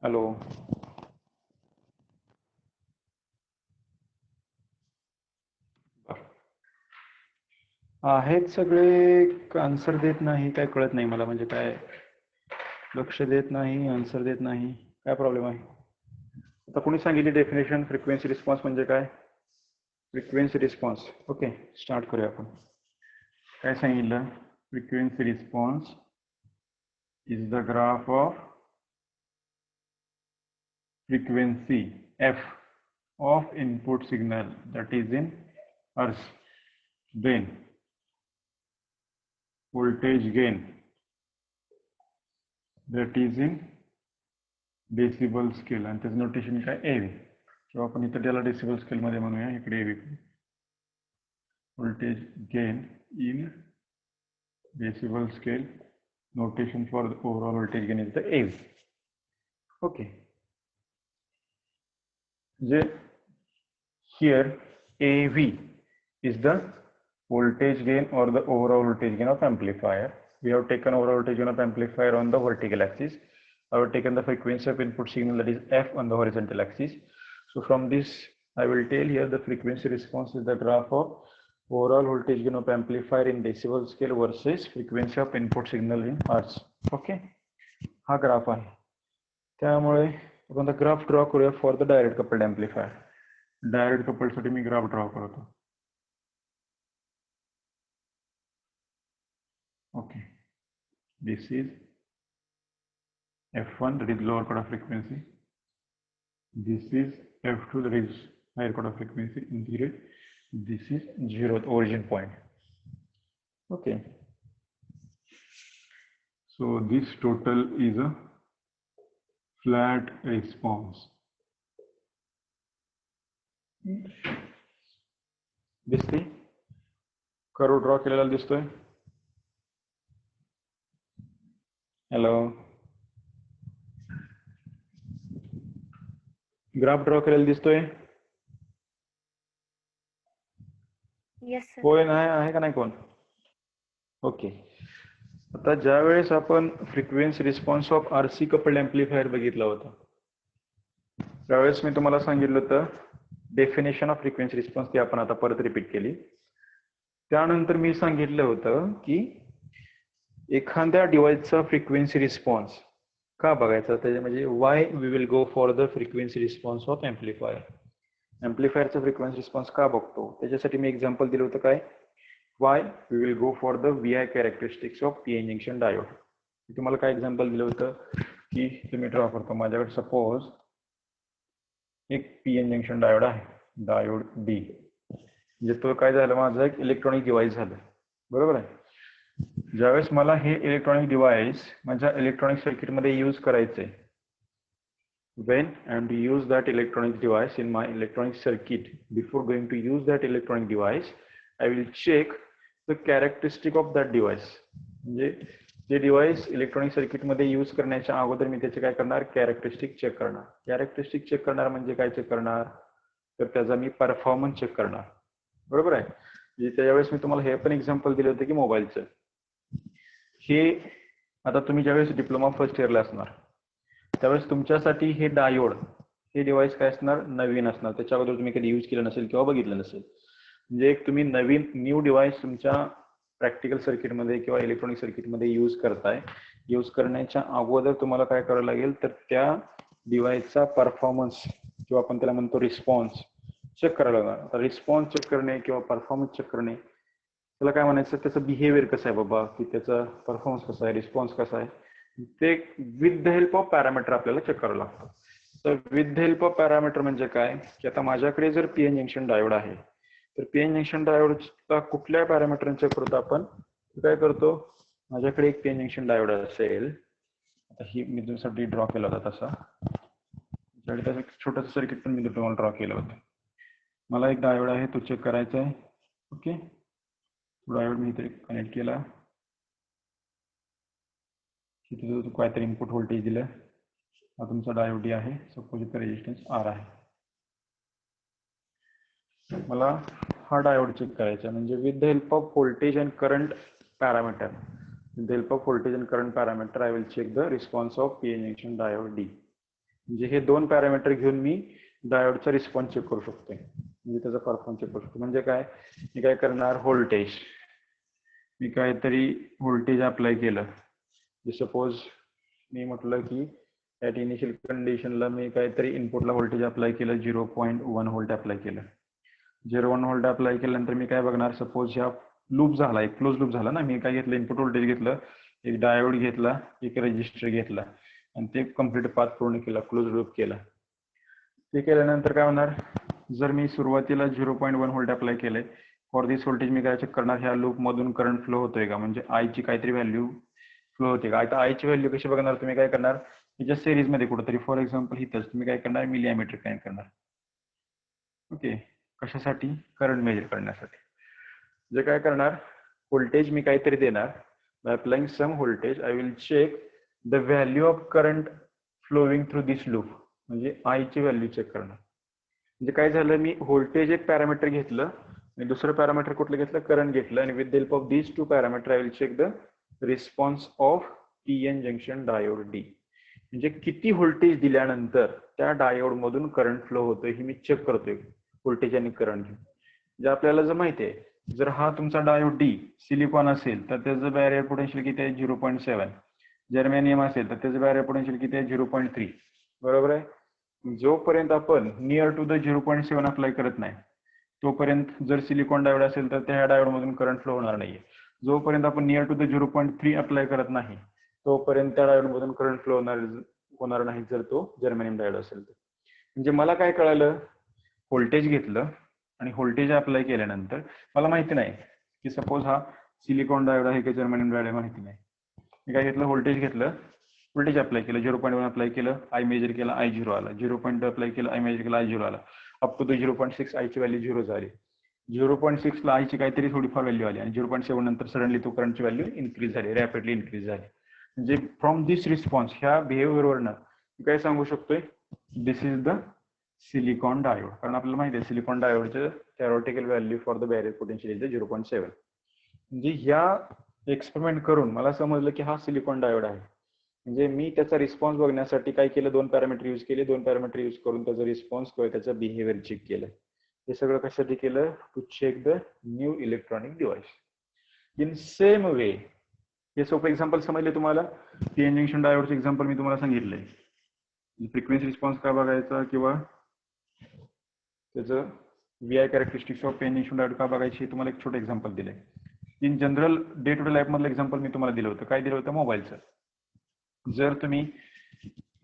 Hello. आहेत सगळे answer देत नाही, काय कळत नाही मला, म्हणजे काय लक्ष देत नाही, आन्सर देत नाही, काय प्रॉब्लेम आहे? आता कोणी सांगितली डेफिनेशन फ्रिक्वेन्सी रिस्पॉन्स म्हणजे काय? Frequency response. ओके, स्टार्ट करूया आपण. काय सांगितलं? Frequency response is the graph of frequency f of input signal that is in hertz, then voltage gain that is in decibel scale, आणि त्याचं नोटेशन काय AV, किंवा आपण इथं त्याला डेसिबल स्केल मध्ये म्हणूया, इकडे AV. voltage gain in decibel scale, notation for the overall voltage gain is the AV. Okay. Here AV is the voltage gain or the overall voltage gain of amplifier. We have taken overall voltage gain of amplifier on the vertical axis. I have taken the frequency of input signal, that is f, on the horizontal axis. So from this I will tell here the frequency response is the graph of overall voltage gain of amplifier in decibel scale versus frequency of input signal in hertz. Okay, हा graph आहे. त्यामुळे आपण graph draw करूया for the direct coupled amplifier. Direct coupled साठी मी graph draw करतो. Okay, this is f1, that is lower cut of frequency. This is f2, that is higher cut of frequency. Integrate. This is 0th origin point. Okay, so this total is a flat response. दिसते? Curve draw केलेला दिसतोय? Hello, graph draw केलेला दिसतोय? Yes sir. होय, नाही आहे का नाही कोण? ओके, आता ज्या वेळेस आपण frequency response of RC coupled amplifier बघितला होता, त्यावेळेस मी तुम्हाला सांगितलं होतं डेफिनेशन ऑफ फ्रिक्वेन्सी रिस्पॉन्स, ती आपण आता परत रिपीट केली. त्यानंतर मी सांगितलं होतं की एखाद्या डिव्हाइसचा फ्रिक्वेन्सी रिस्पॉन्स का बघायचा, त्याच्या म्हणजे why we will go for the frequency response of amplifier. एम्प्लिफायरचा फ्रिक्वेन्सी रिस्पॉन्स का बघतो, त्याच्यासाठी मी एक्झाम्पल दिलं होतं काय, why we will go for the VI characteristics of PN junction diode. मी तुम्हाला काय एक्झाम्पल दिलं होतं की तुम्ही ड्रॉ करतो, माझ्याकडे सपोज एक PN जंक्शन डायोड आहे, डायोड D. म्हणजे तो काय झालं, माझं एक इलेक्ट्रॉनिक डिव्हाइस झालं, बरोबर आहे. ज्यावेळेस मला हे इलेक्ट्रॉनिक डिव्हाइस माझ्या इलेक्ट्रॉनिक सर्किटमध्ये यूज करायचंय, when I am to use that electronic device in my electronic circuit, before going to use that electronic device, I will check the characteristic of that device. म्हणजे जे device electronic circuit मध्ये use करण्याच्या अगोदर मी त्याचे काय करणार, characteristic check करणार. Characteristic check करणार म्हणजे काय चेक करणार, तर त्याचा मी परफॉर्मन्स चेक करणार, बरोबर आहे. म्हणजे त्यावेळेस मी तुम्हाला हे पण एक्झाम्पल दिलं होतं की मोबाईलचं, हे आता तुम्ही ज्यावेळेस डिप्लोमा फर्स्ट इयरला असणार त्यावेळेस तुमच्यासाठी हे डायोड, हे डिव्हाइस काय असणार, नवीन असणार, त्याच्या अगोदर तुम्ही कधी यूज केलं नसेल किंवा बघितलं नसेल. म्हणजे एक तुम्ही नवीन न्यू डिव्हाइस तुमच्या प्रॅक्टिकल सर्किटमध्ये किंवा इलेक्ट्रॉनिक सर्किटमध्ये यूज करताय. यूज करण्याच्या अगोदर तुम्हाला काय करावं लागेल, तर त्या डिव्हाइसचा परफॉर्मन्स किंवा आपण त्याला म्हणतो रिस्पॉन्स चेक करायला लागणार. आता रिस्पॉन्स चेक करणे किंवा परफॉर्मन्स चेक करणे, त्याला काय म्हणायचं, त्याचं बिहेवियर कसं आहे बाबा, की त्याचा परफॉर्मन्स कसा आहे, रिस्पॉन्स कसा आहे, ते with the help of parameter आपल्याला चेक करावं लागतं. तर with the help of parameter म्हणजे काय, की आता माझ्याकडे जर PN जंक्शन डायोड आहे, तर PN जंक्शन डायोडचा कुठल्या पॅरामीटर चेक करतो आपण, काय करतो, माझ्याकडे एक PN जंक्शन डायोड असेल, आता ही मी तुमच्यासाठी ड्रॉ केला होता तसा, त्याचं छोटंसं सर्किट पण मी तुम्हाला ड्रॉ केलं होतं. मला एक डायोड आहे, तो चेक करायचा आहे. ओके, डायोड मी इथे कनेक्ट केला, तिथे काहीतरी इनपुट व्होल्टेज दिलं, हा तुमचा डायोड D आहे, सपोज इथं रेजिस्टन्स R आहे. मला हा डायोड चेक करायचा, म्हणजे with the help of voltage and current parameter, with the help of voltage and current parameter I will check the response of PN junction diode D. म्हणजे हे दोन parameter घेऊन मी डायोडचा response check करू शकतो, म्हणजे त्याचा परफॉर्मन्स चेक करू शकतो. म्हणजे काय, मी काय करणार, व्होल्टेज, मी काहीतरी व्होल्टेज अप्लाय केलं. सपोज मी म्हटलं की ॲट इनिशियल कंडिशनला मी काहीतरी इनपुटला व्होल्टेज अप्लाय केलं, 0.1 व्होल्ट अप्लाय केलं. 0.1 व्होल्ट अप्लाय केल्यानंतर मी काय बघणार, सपोज ह्या लूप झाला, एक क्लोज लूप झाला ना. मी काय घेतलं, इनपुट व्होल्टेज घेतलं, एक डायोड घेतला, एक रेजिस्टर घेतला आणि ते कम्प्लीट पाथ पूर्ण केला, क्लोज लूप केला. ते केल्यानंतर काय होणार, जर मी सुरुवातीला 0.1 व्होल्ट अप्लाय केले, फॉर दिस व्होल्टेज मी काय चेक करणार, ह्या लूप मधून करंट फ्लो होतोय का, म्हणजे आयची काहीतरी व्हॅल्यू फ्लो होते का. आता आयची व्हॅल्यू कशी बघणार, तुम्ही काय करणार, त्याच्या सिरीज मध्ये कुठेतरी, फॉर एक्झाम्पल इथंच तुम्ही काय करणार, मिलीमीटर कनेक्ट करणार. ओके, कशासाठी, करंट मेजर करण्यासाठी. जे काय करणार, व्होल्टेज मी काहीतरी देणार, by applying some voltage I will check the value of current flowing through this loop, म्हणजे आय ची व्हॅल्यू चेक करणार. म्हणजे काय झालं, मी व्होल्टेज एक पॅरामीटर घेतलं आणि दुसरं पॅरामीटर कुठलं घेतलं, करंट घेतलं, आणि with the help of these two parameter I will check the response of PN junction diode D. म्हणजे किती व्होल्टेज दिल्यानंतर त्या डायोड मधून करंट फ्लो होतोय हे मी चेक करतोय, व्होल्टेज आणि करंट घेऊन. म्हणजे आपल्याला जर माहिती आहे, जर हा तुमचा डायोड डी सिलिकॉन असेल तर त्याचं बॅरियर पोटेन्शियल किती आहे, 0.7. जर्मेनियम असेल तर त्याचं बॅरियर पोटेन्शियल किती आहे, 0.3. बरोबर आहे. जोपर्यंत आपण नियर टू द 0.7 अप्लाय करत नाही तोपर्यंत, जर सिलिकॉन डायोड असेल तर त्या डायोड मधून करंट फ्लो होणार नाहीये. जोपर्यंत आपण नियर टू द 0.3 अप्लाय करत नाही तोपर्यंत त्या डायोड मधून करंट फ्लो होणार नाही, जर तो जर्मेनियम डायोड असेल तर. म्हणजे मला काय कळालं, व्होल्टेज घेतलं आणि व्होल्टेज अप्लाय केल्यानंतर मला माहिती नाही की सपोज हा सिलिकॉन डायोड आहे की जर्मेनियम डायोड आहे, माहिती नाही. मी काय घेतलं, व्होल्टेज घेतलं, व्होल्टेज अप्लाय केलं, 0.1 अप्लाय केलं, आय मेजर केला, आय 0 आला. 0.2 अप्लाय केलं, आय मेजर केला, आय 0 आला. अप टू द 0.6 आयची व्हॅल्यू 0 झाली. 0.6 ला आयची काहीतरी थोडीफार व्हॅल्यू आली आणि 0.7 नंतर सडनली तो करंटची व्हॅल्यू इन्क्रीज झाली, रॅपिडली इन्क्रीज झाली. म्हणजे फ्रॉम दिस रिस्पॉन्स, ह्या बिहेवियरवरनं काय सांगू शकतोय, this is the silicon diode. कारण आपल्याला माहिती आहे सिलिकॉन डायोडचं theoretical value for the barrier potential is 0.7. म्हणजे ह्या एक्सपेरिमेंट करून मला समजलं की हा सिलिकॉन डायोड आहे. म्हणजे मी त्याचा रिस्पॉन्स बघण्यासाठी काय केलं, दोन पॅरामीटर यूज केले, दोन पॅरामीटर यूज करून त्याचा रिस्पॉन्स किंवा त्याचा बिहेवियर चेक केलं. हे सगळं कशासाठी केलं, to check the new electronic device. In same way, हे सोपं एक्झाम्पल समजले तुम्हाला, पीएन जंक्शन डायोडचं एक्झाम्पल मी तुम्हाला सांगितलंय. फ्रिक्वेन्सी रिस्पॉन्स का बघायचा किंवा त्याचं VI characteristics of PN junction diode का बघायची, तुम्हाला एक छोटं एक्झाम्पल दिलंय. In general day to day life मधलं एक्झाम्पल मी तुम्हाला दिलं होतं. काय दिलं होतं, मोबाईलचं. जर तुम्ही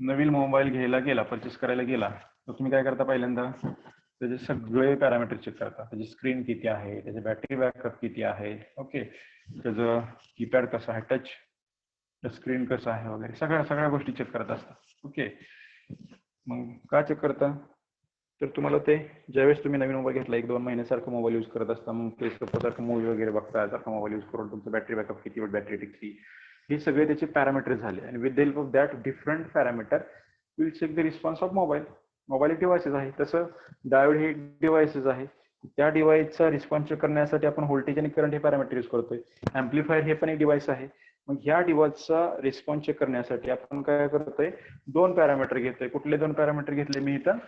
नवीन मोबाईल घ्यायला गेला, परचेस करायला गेला, तर तुम्ही काय करता, पहिल्यांदा त्याचे सगळे पॅरामीटर चेक करता. त्याची स्क्रीन किती आहे, त्याचे बॅटरी बॅकअप किती आहे, ओके, त्याचं कीपॅड कसं आहे, टच स्क्रीन कसं आहे वगैरे, सगळ्या गोष्टी चेक करत असतात. ओके, मग का चेक करता, तर तुम्हाला ते ज्यावेळेस तुम्ही नवीन मोबाईल घेतला, 1-2 महिन्यासारखं मोबाईल यूज करत असता, मग ते सारखं मूवी वगैरे बघता, सारखं मोबाईल यूज करून तुमचं बॅटरी बॅकअप किती, बॅटरी टिकती, हे सगळे त्याचे पॅरामीटर झाले. आणि with the help of that different parameter will check the response of mobile. Mobile एक डिव्हाइसेस आहे, तसं डायोड हे डिव्हाइसेस आहे. त्या डिव्हाइसचा रिस्पॉन्स चेक करण्यासाठी आपण व्होल्टेज आणि करंट हे पॅरामीटर यूज करतोय. ऍम्प्लिफायर हे पण एक डिव्हाइस आहे. मग ह्या डिव्हाइसचा रिस्पॉन्स चेक करण्यासाठी आपण काय करतोय, दोन पॅरामीटर घेतोय. कुठले दोन पॅरामीटर घेतले मी इथं,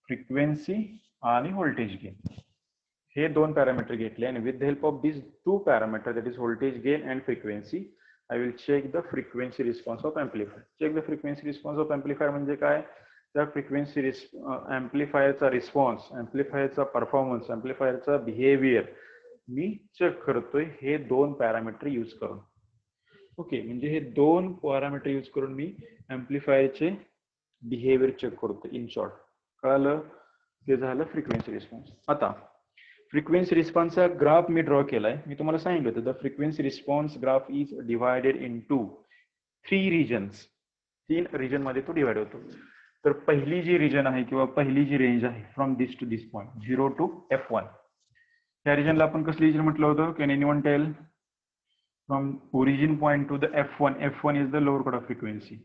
फ्रिक्वेन्सी आणि व्होल्टेज गेन, हे दोन पॅरामीटर घेतले. आणि with the help of this two parameter, that is voltage gain and frequency, I will check the frequency response of amplifier. Check the frequency response of amplifier म्हणजे काय, त्या frequency एम्प्लिफायरचा response, एम्प्लिफायरचा performance, एम्प्लिफायरचा behaviour मी check करतोय हे दोन parameter use करून. Okay, म्हणजे हे दोन पॅरामीटर यूज करून मी एम्प्लिफायरचे बिहेवियर चेक करतोय. इन शॉर्ट कळालं, ते झालं फ्रिक्वेन्सी रिस्पॉन्स. आता फ्रिक्वेन्सी रिस्पॉन्सचा ग्राफ मी ड्रॉ केलाय. मी तुम्हाला सांगितलं होतं the frequency response graph is divided into 3 regions. 3 region मध्ये तो डिवाइड होतो. तर पहिली जी रिजन आहे किंवा पहिली जी रेंज आहे, from this to this point, 0 to F1, त्या रिजनला आपण कसली रिजन म्हटलं होतं, can anyone tell, from origin point to the F1. F1 is the lower cut off frequency,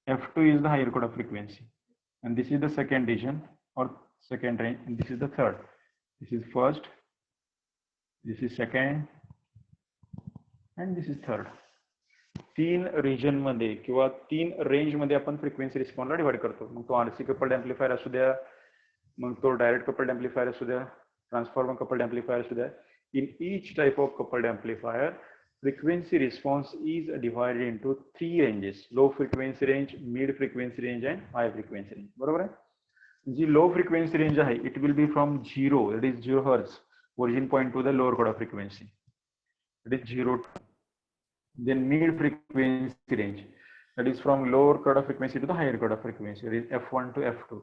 F2 is the higher code of frequency, and this is the second region or second range, and this is the third. This is first, this is second, and this is third. तीन region मध्ये किंवा तीन range मध्ये आपण frequency रिस्पॉन्सला divide करतो. मग तो RC coupled amplifier असू द्या, मग तो डायरेक्ट कपल्ड एम्प्लिफायर असू द्या, ट्रान्सफॉर्मर कपल्ड एम्प्लिफायर असू द्या. In each type of coupled amplifier, frequency response is divided into three ranges: low frequency range, mid frequency range and high frequency range. बरोबर आहे. जी लो फ्रिक्वेन्सी रेंज आहे, it will be from 0, that is 0 hertz origin point to the lower cord of frequency, that is 0. Then mid frequency range, that is from lower cord of frequency to the higher cord of frequency, that is f1 to f2.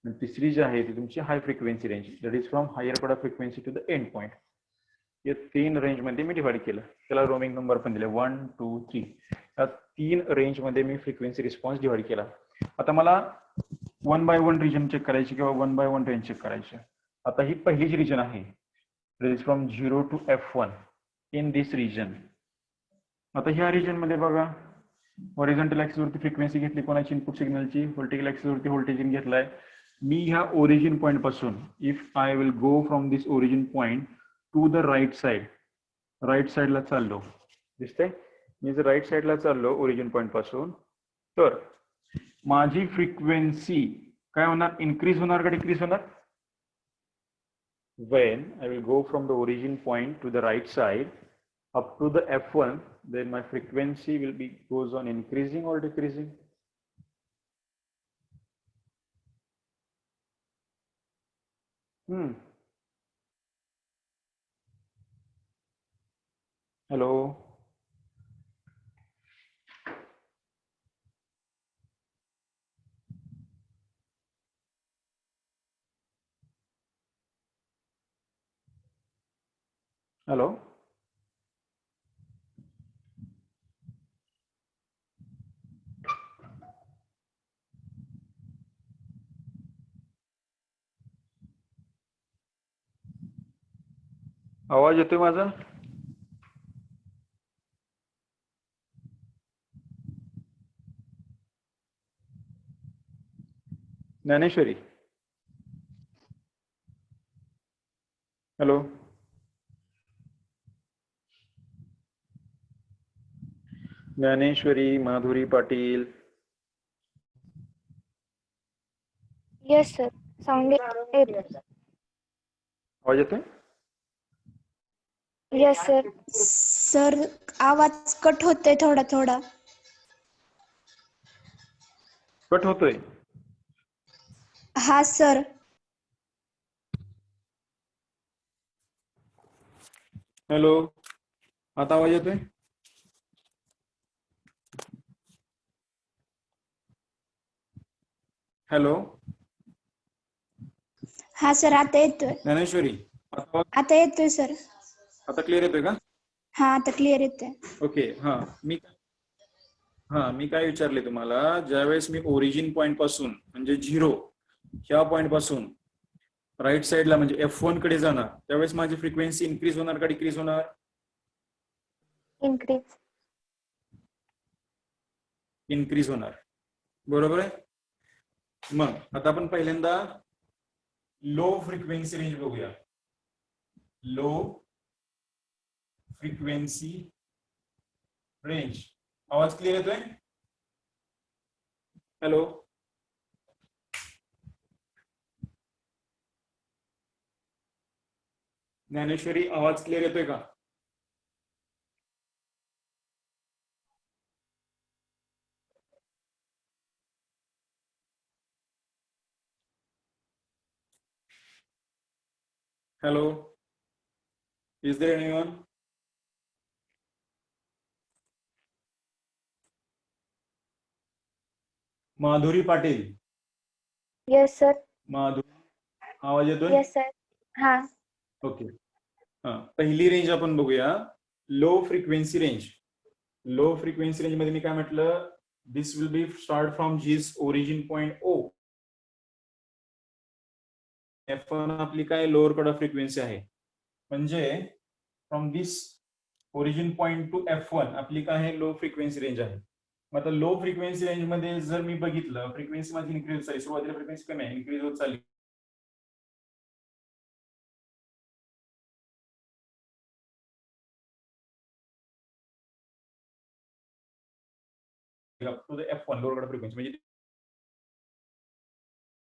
आणि तिसरी जी आहे ती तुमची high frequency range, that is from higher cord of frequency to the end point. या तीन range मध्ये मी divide केलं, त्याला रोमिंग नंबर पण दिले 1 2 3. या तीन रेंज मध्ये मी फ्रिक्वेन्सी रिस्पॉन्स डिवाइड केला. आता मला 1 by 1 रिजन चेक करायची किंवा 1 by 1 रेंज चेक करायची. आता ही पहिली जी रिजन आहे, that is from 0 to f1 in this region. आता ह्या रिजन मध्ये बघा, हॉरिझॉन्टल ऍक्सिस वरती फ्रिक्वेन्सी घेतली कोणाची, इनपुट सिग्नलची. व्हर्टिकल ऍक्सिस वरती व्होल्टेज घेतलाय. मी ह्या ओरिजिन पॉइंट पासून, if I will go from this origin point to the right side, right साइडला चाललो, दिसतंय. मी जर राईट साइडला चाललो ओरिजिन पॉइंट पासून, तर माझी फ्रिक्वेन्सी काय होणार, इन्क्रीज होणार का डिक्रीज होणार? When I will go from the origin point to the right side up to the f1, then my frequency will be goes on increasing or decreasing? Hello. Hello. आवाज येतोय माझा? Dnyaneshwari, hello. Dnyaneshwari, Madhuri Patil. Yes sir. Sound येत. आवाज येतोय? Yes sir. Sir आवाज cut होतोय थोडा थोडा. कट होतोय? हा सर. हॅलो, आता आवाज येतोय? हॅलो. हा सर, आता येतोय. ज्ञानेश्वरी, आता येतोय सर. आता क्लिअर येतोय का? हा, आता क्लिअर येतोय. ओके. मी काय विचारले तुम्हाला, ज्यावेळेस मी ओरिजिन पॉइंट पासून म्हणजे 0 ह्या पॉइंट पासून राईट साइडला म्हणजे f1 कडे जाणार, त्यावेळेस माझी फ्रिक्वेन्सी इन्क्रीज होणार का डिक्रीज होणार? इन्क्रीज. इन्क्रीज होणार. बरोबर आहे. मग आता आपण पहिल्यांदा लो फ्रिक्वेन्सी रेंज बघूया. Low frequency range. आवाज क्लिअर येतोय? हॅलो. ज्ञानेश्वरी, आवाज क्लिअर येतोय का? Hello, is there anyone? Madhuri Patil. Yes sir. Madhuri, आवाज येतोय? Yes sir. हा. ओके. पहिली रेंज आपण बघूया, low frequency range. Low frequency range मध्ये मी काय म्हटलं, this will be start from these origin point O. f1 आपली काय लोअर कट ऑफ फ्रिक्वेन्सी आहे, म्हणजे from this origin point to f1 आपली काय आहे, लो फ्रिक्वेन्सी रेंज आहे. मग आता लो फ्रिक्वेन्सी रेंज मध्ये जर मी बघितलं, फ्रिक्वेन्सी माझी इन्क्रीज झाली, सुरुवातीला फ्रिक्वेन्सी कमी आहे, इन्क्रीज होत चालली. Up to the F1 lower cut frequency म्हणजे